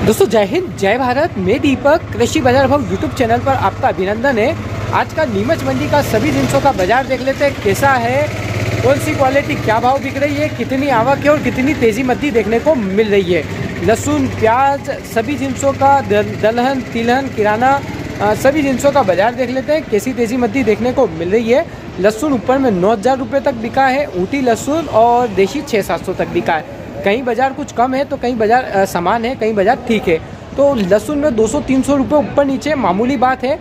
दोस्तों जय हिंद जय भारत। मैं दीपक कृषि बाजार भाव यूट्यूब चैनल पर आपका अभिनंदन है। आज का नीमच मंडी का सभी जिनसों का बाजार देख लेते हैं कैसा है, कौन सी क्वालिटी क्या भाव बिक रही है, कितनी आवक है और कितनी तेजी मद्दी देखने को मिल रही है। लहसुन प्याज सभी जिनसों का दलहन तिलहन किराना सभी जिनसों का बाजार देख लेते हैं कैसी तेजी मद्दी देखने को मिल रही है। लहसुन ऊपर में 9,000 रुपये तक बिका है, ऊटी लहसुन और देशी 600-700 तक बिका है। कहीं बाजार कुछ कम है तो कहीं बाजार समान है, कहीं बाजार ठीक है। तो लहसुन में 200-300 रुपये ऊपर नीचे मामूली बात है।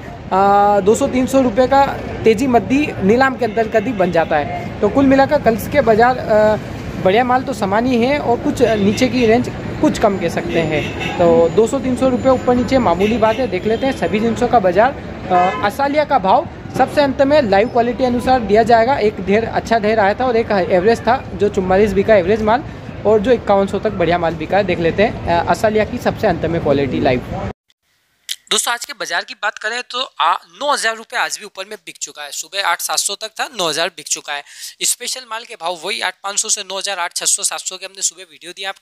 200-300 रुपये का तेजी मद्दी नीलाम के अंतर्गत ही बन जाता है। तो कुल मिलाकर कल के बाजार बढ़िया माल तो समान ही है और कुछ नीचे की रेंज कुछ कम कह सकते हैं। तो 200-300 रुपये ऊपर नीचे मामूली बात है। देख लेते हैं सभी जिनसों का बाजार। असालिया का भाव सबसे अंत में लाइव क्वालिटी अनुसार दिया जाएगा। एक ढेर अच्छा ढेर आया था और एक एवरेज था जो 44 बिका एवरेज माल और जो 5100 तक बढ़िया माल बिका है। देख लेते हैं असालिया की सबसे अंत में क्वालिटी लाइव। दोस्तों आज के बाजार की बात करें तो 9,000 रुपये आज भी ऊपर में बिक चुका है। सुबह 8,700 तक था, 9,000 बिक चुका है। स्पेशल माल के भाव वही 8,500 से 9,000, 8,600-700 के हमने सुबह वीडियो दिया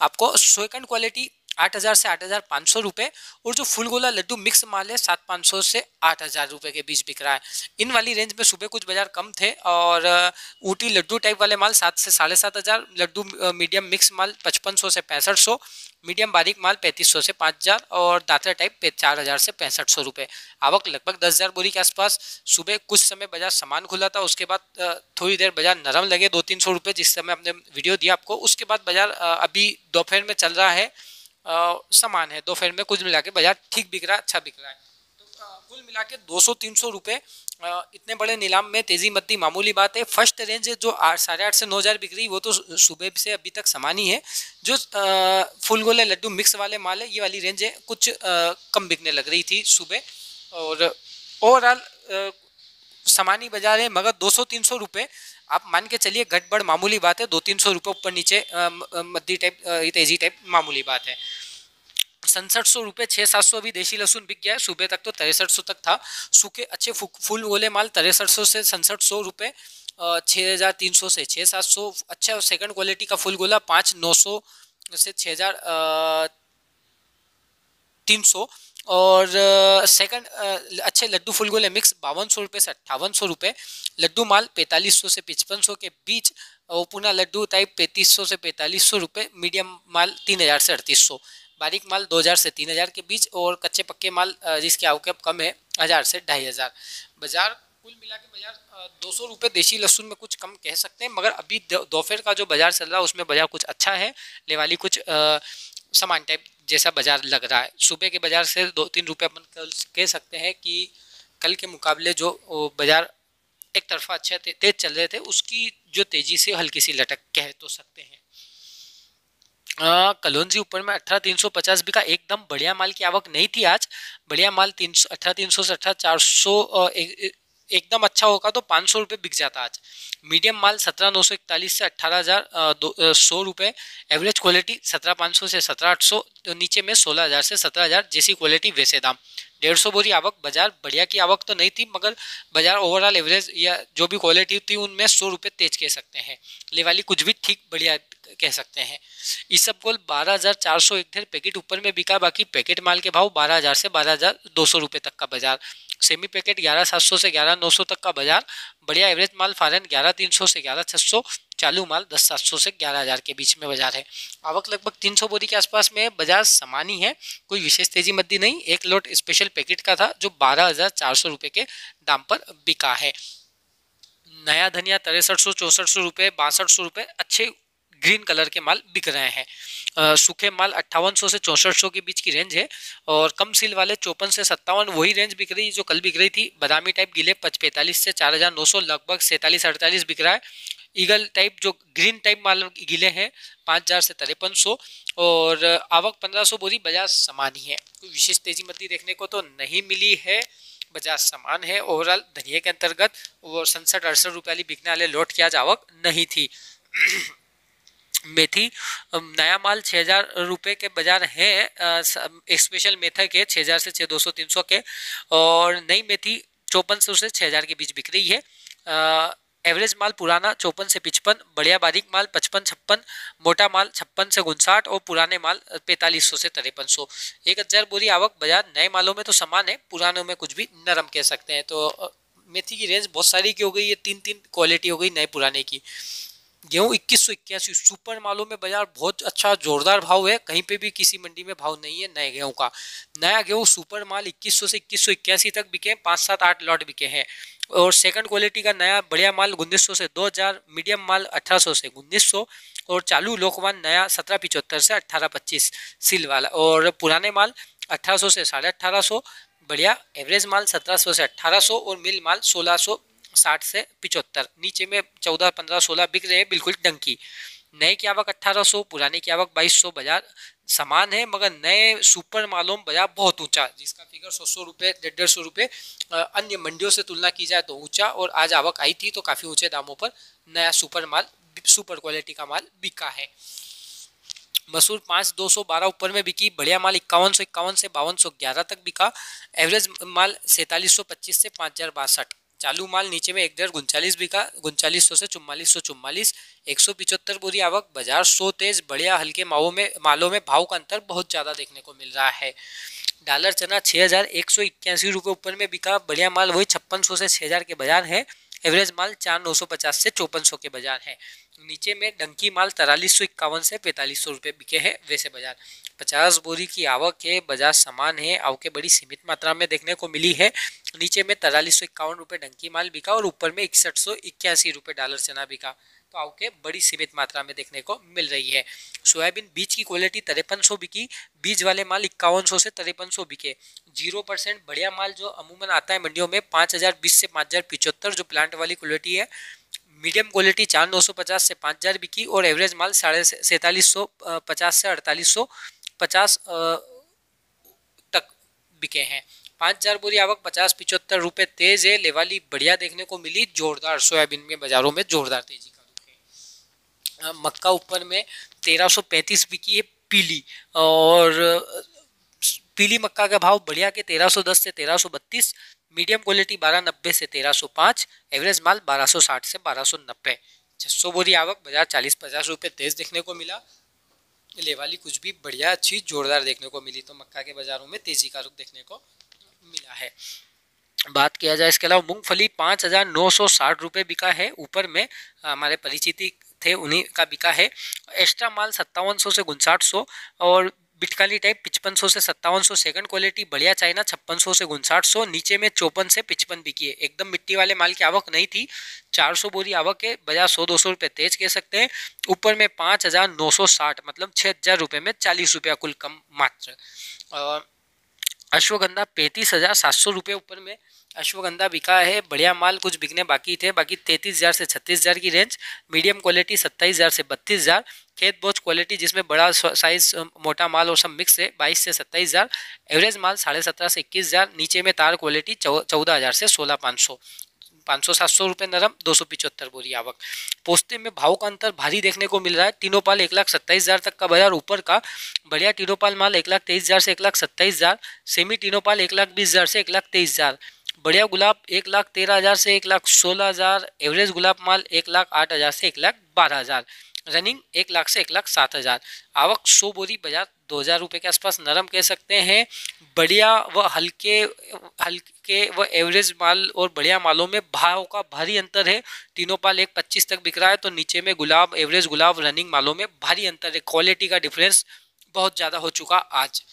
आपको। सेकंड क्वालिटी 8,000 से 8,500 रुपये और जो फुल गोला लड्डू मिक्स माल है 7,500 से 8,000 रुपये के बीच बिक रहा है। इन वाली रेंज में सुबह कुछ बाजार कम थे और ऊटी लड्डू टाइप वाले माल 7 से 7,500, लड्डू मीडियम मिक्स माल 5,500 से 6,500, मीडियम बारीक माल 3,500 से 5,000 और दात्रा टाइप 4,000 से 6,500 रुपये। आवक लगभग 10,000 बोरी के आसपास। सुबह कुछ समय बाजार सामान खुला था, उसके बाद थोड़ी देर बाजार नरम लगे 200-300 रुपये जिस समय हमने वीडियो दिया आपको। उसके बाद बाजार अभी दोपहर में चल रहा है, समान है। दोपहर में कुछ मिला के बाजार ठीक बिक रहा है, अच्छा बिक रहा है। तो कुल मिला के 200-300 रुपये इतने बड़े नीलाम में तेजी मद्दी मामूली बात है। फर्स्ट रेंज जो 8,500 से 9,000 बिक रही वो तो सुबह से अभी तक समान ही है। जो फुल गोले लड्डू मिक्स वाले माल है ये वाली रेंज है कुछ कम बिकने लग रही थी सुबह। और ओवरऑल सामानी बाजार है, मगर 200-300 रुपये आप मान के चलिए घट बढ़ मामूली बात है। 200-300 रुपये ऊपर नीचे मद्दी टाइप तेजी टाइप मामूली बात है। 6700 रुपये 6,700 अभी देशी लहसुन बिक गया है। सुबह तक तो 6300 तक था। सूखे अच्छे फुल गोले माल 6300 से 6700 रुपये, 6,300 से 6,700। अच्छा सेकंड क्वालिटी का फुल गोला 5,900 से 6,300 और सेकंड अच्छे लड्डू फुल गोले मिक्स 5,200 रुपये से 5,800 रुपये। लड्डू माल 4,500 से 5,500 के बीच और पुनः लड्डू टाइप 3,500 से 4,500 रुपये। मीडियम माल 3,000 से 3,800, बारीक माल 2,000 से 3,000 के बीच और कच्चे पक्के माल जिसकी आवक कम है 1,000 से 2,500। बाजार कुल मिला के बाजार 200 रुपये देशी लहसुन में कुछ कम कह सकते हैं, मगर अभी दोपहर का जो बाजार चल रहा है उसमें बाजार कुछ अच्छा है। लेवाली कुछ सामान टाइप जैसा बाजार लग रहा है। सुबह के बाजार से 2-3 रुपये अपन कह सकते हैं कि कल के मुकाबले जो बाजार एक तरफा अच्छे तेज चल रहे थे उसकी जो तेजी से हल्की सी लटक कह तो सकते हैं। कलौंजी ऊपर में 18,350 बिका। एकदम बढ़िया माल की आवक नहीं थी आज। बढ़िया माल 18,300 से 18,400 एकदम अच्छा होगा तो 500 रुपये बिक जाता आज। मीडियम माल 17,941 से 18,100 रुपये। एवरेज क्वालिटी 17,500 से 17,800, तो नीचे में 16,000 से 17,000 जैसी क्वालिटी वैसे दाम। 150 बोरी आवक। बाजार बढ़िया की आवक तो नहीं थी, मगर बाजार ओवरऑल एवरेज या जो भी क्वालिटी थी उनमें 100 रुपये तेज कह सकते हैं। लेवाली कुछ भी ठीक बढ़िया कह सकते हैं। इसबगोल 12,400 एक ढेर पैकेट ऊपर में बिका। बाकी पैकेट माल के भाव 12,000 से 12,200 रुपये तक का बाजार। सेमी पैकेट 11,700 से 11,900 तक का बाजार। बढ़िया एवरेज माल फॉरेन 11,300 से 11,600, चालू माल 10,700 से 11,000 के बीच में बाजार है। आवक लगभग 300 बोरी के आसपास में। बाजार समान ही है, कोई विशेष तेजी मद्दी नहीं। एक लोट स्पेशल पैकेट का था जो 12,400 रुपये के दाम पर बिका है। नया धनिया 6300-6400 रुपये, 6200 रुपये अच्छे ग्रीन कलर के माल बिक रहे हैं। सूखे माल 5800 से 6400 के बीच की रेंज है और कम सील वाले 54 से 57 वही रेंज बिक रही है जो कल बिक रही थी। बादामी टाइप गीले 45 से 4,900 लगभग 47-48 बिक रहा है। ईगल टाइप जो ग्रीन टाइप माल गीले हैं 5,000 से 5300 और आवक 1,500 बोरी। बाजार समान ही है, कोई विशेष तेजी मद्दी देखने को तो नहीं मिली है। बाजार समान है ओवरऑल धनिया के अंतर्गत। वो 67-68 रुपये वाली बिकने वाले लोट की आज आवक नहीं थी। मेथी नया माल 6,000 रुपये के बाजार है। स्पेशल मेथी के 6,000 से 6,200-300 के और नई मेथी 5,400 से 6,000 के बीच बिक रही है। एवरेज माल पुराना 54 से 55, बढ़िया बारीक माल 55-56, मोटा माल 56 से 59 और पुराने माल 4500 से 5300। 1000 बोरी आवक बाजार। नए मालों में तो समान है, पुरानों में कुछ भी नरम कह सकते हैं। तो मेथी की रेंज बहुत सारी की हो गई है, 3-3 क्वालिटी हो गई नए पुराने की। गेहूं 2181, सुपर मालों में बाजार बहुत अच्छा जोरदार भाव है, कहीं पे भी किसी मंडी में भाव नहीं है नए गेहूं का। नया गेहूं सुपर माल 2100 से 2181 तक बिके, 5-7-8 लॉट बिके हैं। और सेकंड क्वालिटी का नया बढ़िया माल 1900 से 2000, मीडियम माल 1800 से 1900 और चालू लोकवान नया 1775 से 1825 सील वाला। और पुराने माल 1800 से 1850, बढ़िया एवरेज माल 1700 से 1800 और मिल माल 1660 से 75। नीचे में 14, 15, 16 बिक रहे हैं बिल्कुल डंकी। नए की आवक 1800, पुराने की आवक 2200। बाजार समान है, मगर नए सुपर मालों में बाजार बहुत ऊंचा, जिसका फिगर 100 रुपये 150 रुपये अन्य मंडियों से तुलना की जाए तो ऊंचा। और आज आवक आई थी तो काफ़ी ऊंचे दामों पर नया सुपर माल, सुपर क्वालिटी का माल बिका है। मसूर 5212 ऊपर में बिकी, बढ़िया माल 5151 से 5211 तक बिका। एवरेज माल 4725 से 5062। चालू माल नीचे में 1.39 बिका, 3900 से 4444। 175 बोरी आवक। बाजार सो तेज, बढ़िया हल्के मालों में भाव का अंतर बहुत ज़्यादा देखने को मिल रहा है। डॉलर चना 6181 रुपये ऊपर में बिका, बढ़िया माल वही 5600 से 6000 के बाजार है। एवरेज माल 4950 से 5400 के बाजार है। नीचे में डंकी माल 4351 से 4500 रुपये बिके हैं वैसे बाजार। 50 बोरी की आवक है, बाजार समान है, आवकें बड़ी सीमित मात्रा में देखने को मिली है। नीचे में 4351 रुपये डंकी माल बिका और ऊपर में 6181 रुपये डॉलर चना बिका। तो आवकें बड़ी सीमित मात्रा में देखने को मिल रही है। सोयाबीन बीज की क्वालिटी 5300 बिकी, बीज वाले माल 5100 से 5300 बिके। 0% बढ़िया माल जो अमूमन आता है मंडियों में 5020 से 5075 जो प्लांट वाली क्वालिटी है। मीडियम क्वालिटी 4950 से 5000 बिकी और एवरेज माल 4750 से 4850 तक बिके हैं। 5000 बोरी आवक 50-75 रुपये तेज है। लेवाली बढ़िया देखने को मिली, जोरदार सोयाबीन में बाजारों में जोरदार तेजी का रुख है। मक्का ऊपर में 1335 बिकी है पीली, और पीली मक्का का भाव बढ़िया के 1310 से 1332। मीडियम क्वालिटी 1290 से 1305। एवरेज माल 1260 से 1290। 600 बोरी आवक। बाजार 40-50 रुपये तेज देखने को मिला। लेवाली कुछ भी बढ़िया अच्छी जोरदार देखने को मिली। तो मक्का के बाजारों में तेजी का रुख देखने को मिला है। बात किया जाए इसके अलावा मूंगफली 5960 रुपये बिका है ऊपर में, हमारे परिचित थे उन्हीं का बिका है। एक्स्ट्रा माल 5700 से 5900 और बिटकाली टाइप 5500 से 5700। सेकंड क्वालिटी बढ़िया चाइना 5600 से 5900। नीचे में 54 से 55 बिकी है। एकदम मिट्टी वाले माल की आवक नहीं थी। 400 बोरी आवक है। बाजार 100-200 रुपये तेज कह सकते हैं। ऊपर में 5960 मतलब 6000 रुपये में 40 रुपया कुल कम मात्र। अश्वगंधा 35,700 रुपये ऊपर में अश्वगंधा बिका है। बढ़िया माल कुछ बिकने बाकी थे, बाकी 33,000 से 36,000 की रेंज। मीडियम क्वालिटी 27,000 से 32,000। खेत बोझ क्वालिटी जिसमें बड़ा साइज मोटा माल और सब मिक्स है 22 से 27,000। एवरेज माल 17.5 से 21,000। नीचे में तार क्वालिटी 14,000 से 16,500। 500-700 रुपये नरम, 275 बोरी आवक। पोस्ते में भाव का अंतर भारी देखने को मिल रहा है। तीनों पाल 1,27,000 तक का बाजार ऊपर का। बढ़िया तीनों पाल माल 1,23,000 से 1,27,000। सेमी तीनों पाल 1,20,000 से 1,23,000। बढ़िया गुलाब 1,13,000 से 1,16,000। एवरेज गुलाब माल 1,08,000 से 1,12,000। रनिंग 1,00,000 से 1,07,000। आवक 100 बोरी, बाजार 2,000 रुपये के आसपास नरम कह सकते हैं। बढ़िया व हल्के व एवरेज माल और बढ़िया मालों में भाव का भारी अंतर है। तीनों पाल 1,25 तक बिक रहा है। तो नीचे में गुलाब, एवरेज गुलाब, रनिंग मालों में भारी अंतर है। क्वालिटी का डिफरेंस बहुत ज़्यादा हो चुका आज।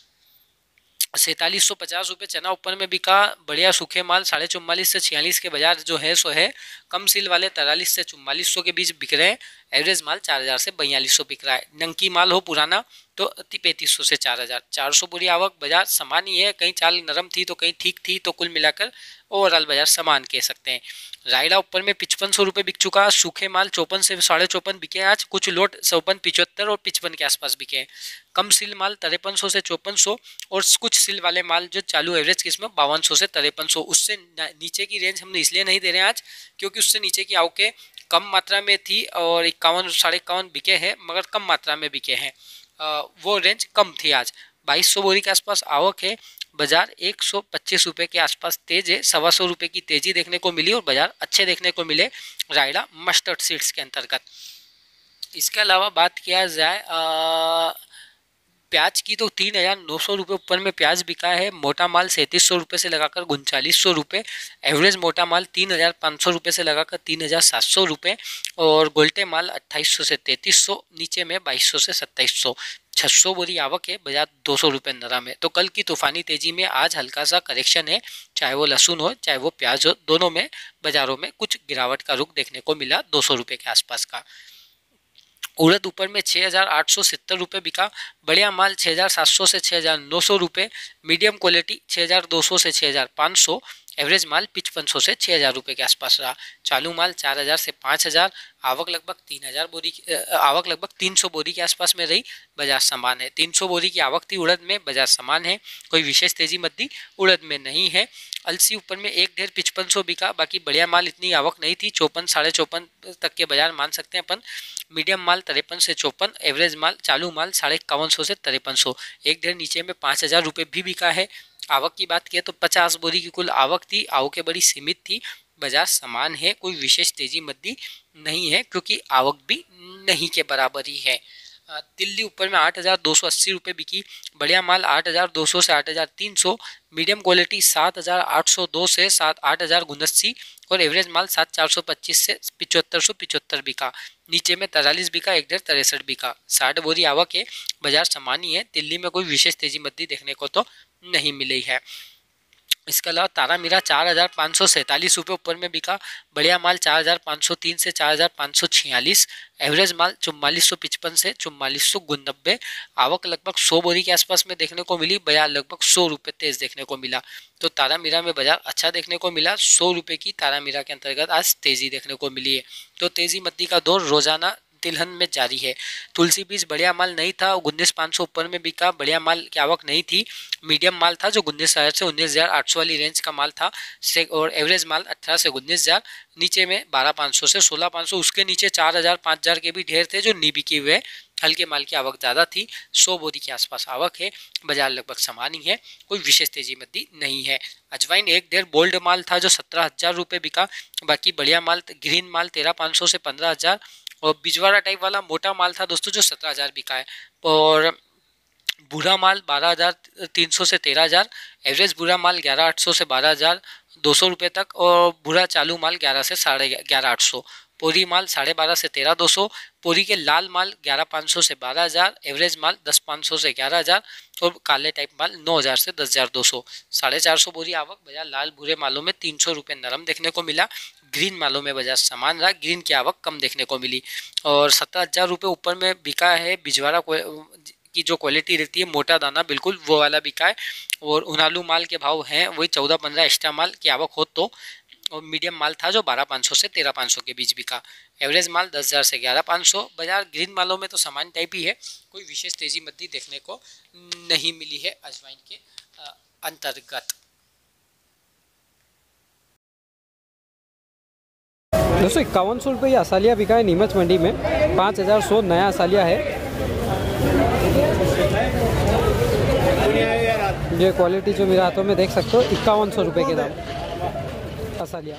4750 रुपये चना ऊपर में बिका। बढ़िया सूखे माल 44.5 से 46 के बाजार जो है सो है। कम सील वाले 43 से 4400 के बीच बिक रहे हैं। एवरेज माल 4000 से 4200 बिक रहा है। नंकी माल हो पुराना तो 3500 से 4000। 400 बुरी आवक। बाजार समान ही है, कहीं चाल नरम थी तो कहीं ठीक थी। तो कुल मिलाकर ओवरऑल बाजार समान कह सकते हैं। रायडा ऊपर में 5500 रुपये बिक चुका। सूखे माल 54 से 54.5 बिके आज। कुछ लोट 54, 75 और 55 के आसपास बिके। कम सील माल 5300 से 5400 और कुछ सील वाले माल जो चालू एवरेज किस्म 5200 से 5300। उससे नीचे की रेंज हम इसलिए नहीं दे रहे हैं आज क्योंकि उससे नीचे की आवकें कम मात्रा में थी और 51, 51.5 बिके हैं, मगर कम मात्रा में बिके हैं। वो रेंज कम थी आज। 2200 बोरी के आसपास आवक है। बाजार 125 रुपये के आसपास तेज है, 125 रुपये की तेजी देखने को मिली और बाजार अच्छे देखने को मिले रायडा मस्टर्ड सीड्स के अंतर्गत। इसके अलावा बात किया जाए प्याज की, तो 3900 रुपये ऊपर में प्याज बिका है। मोटा माल 3700 रुपये से लगाकर 3900 रुपये, एवरेज मोटा माल 3500 रुपये से लगाकर 3700 रुपये और गोल्टे माल 2800 से 3300, नीचे में 2200 से 2700। 600 बोरी आवक है, बाजार 200 रुपये नरम है। तो कल की तूफानी तेजी में आज हल्का सा करेक्शन है, चाहे वो लहसुन हो चाहे वो प्याज हो, दोनों में बाजारों में कुछ गिरावट का रुख देखने को मिला 200 रुपये के आसपास का। उड़द ऊपर में 6870 रुपये बिका, बढ़िया माल 6700 से 6900 रुपये, मीडियम क्वालिटी 6200 से 6500, एवरेज माल 5500 से 6000 रुपये के आसपास रहा। चालू माल 4000 से 5000, आवक लगभग 3000 बोरी, आवक लगभग 300 बोरी के आसपास में रही, बाजार समान है। 300 बोरी की आवक थी उड़द में, बाजार समान है, कोई विशेष तेजी मद्दी उड़द में नहीं है। अलसी ऊपर में 1.5-5500 बिका, बाकी बढ़िया माल इतनी आवक नहीं थी, 54-54.5 तक के बाजार मान सकते हैं अपन। मीडियम माल 53 से 54, एवरेज माल चालू माल 5150 से 5300, 1.5 नीचे में 5000 रुपये भी बिका है। आवक की बात किया तो 50 बोरी की कुल आवक थी, आवक बड़ी सीमित थी, बाजार समान है, कोई विशेष तेजी मद्दी नहीं है क्योंकि आवक भी नहीं के बराबर ही है। दिल्ली ऊपर में 8280 रुपये बिकी, बढ़िया माल 8200 से 8300, मीडियम क्वालिटी 7802 से 8079 और एवरेज माल 7425 से 7575 बिका, नीचे में 43 बिका, 1.63 बिका। 60 बोरी आवक है, बाजार समान ही है, दिल्ली में कोई विशेष तेजी मद्दी देखने को तो नहीं मिली है। इसके अलावा तारा मीरा 4547 रुपये ऊपर में बिका, बढ़िया माल 4503 से 4546, एवरेज माल 4455 से 4489, आवक लगभग 100 बोरी के आसपास में देखने को मिली, बाजार लगभग 100 रुपये तेज देखने को मिला। तो तारा मीरा में बाजार अच्छा देखने को मिला, 100 रुपये की तारा मीरा के अंतर्गत आज तेजी देखने को मिली है। तो तेजी मद्दी का दौर रोजाना तिलहन में जारी है। तुलसी बीज बढ़िया माल नहीं था, 19500 ऊपर में बिका, बढ़िया माल की आवक नहीं थी। मीडियम माल था जो 19000 से 19800 वाली रेंज का माल था और एवरेज माल 18 से 19000, नीचे में 12500 से 16500, उसके नीचे 4000 5000 के भी ढेर थे जो नहीं बिके हुए। हल्के माल की आवक ज़्यादा थी, 100 बोरी के आसपास आवक है, बाजार लगभग समान ही है, कोई विशेष तेजी मद्दी नहीं है। अजवाइन 1.5 बोल्ड माल था जो 17000 रुपये बिका, बाकी बढ़िया माल ग्रीन माल 13500 से 15000 और बिजवाड़ा टाइप वाला मोटा माल था दोस्तों जो 17000 बिका है और बुरा माल 12300 से 13000, एवरेज बुरा माल 11800 से 12200 रुपये तक और बुरा चालू माल 11 से 11800, पोरी माल 12.5 से 13200, पोरी के लाल माल 11500 से 12000, एवरेज माल 10500 से 11000 और काले टाइप माल 9000 से 10200। 450 बोरी आवक, बाजार लाल भूरे मालों में 300 रुपये नरम देखने को मिला, ग्रीन मालों में बाजार समान रहा, ग्रीन की आवक कम देखने को मिली और 17000 रुपये ऊपर में बिका है। बिजवाड़ा की जो क्वालिटी रहती है मोटा दाना बिल्कुल वो वाला बिका है और उनालू माल के भाव हैं वही 14-15 एक्स्ट्रा माल की आवक हो तो, और मीडियम माल था जो 12500 से 13500 के बीच बिका, एवरेज माल 10000 से 11500। बाजार ग्रीन मालों में तो सामान्य टाइप ही है, कोई विशेष तेजी मद्दी देखने को नहीं मिली है अजवाइन के अंतर्गत। दोस्तों 5100 रुपये असालिया बिका है नीमच मंडी में, 5100 नया असालिया है। ये क्वालिटी जो मेरे हाथों में देख सकते हो 5100 रुपये के दाम असालिया।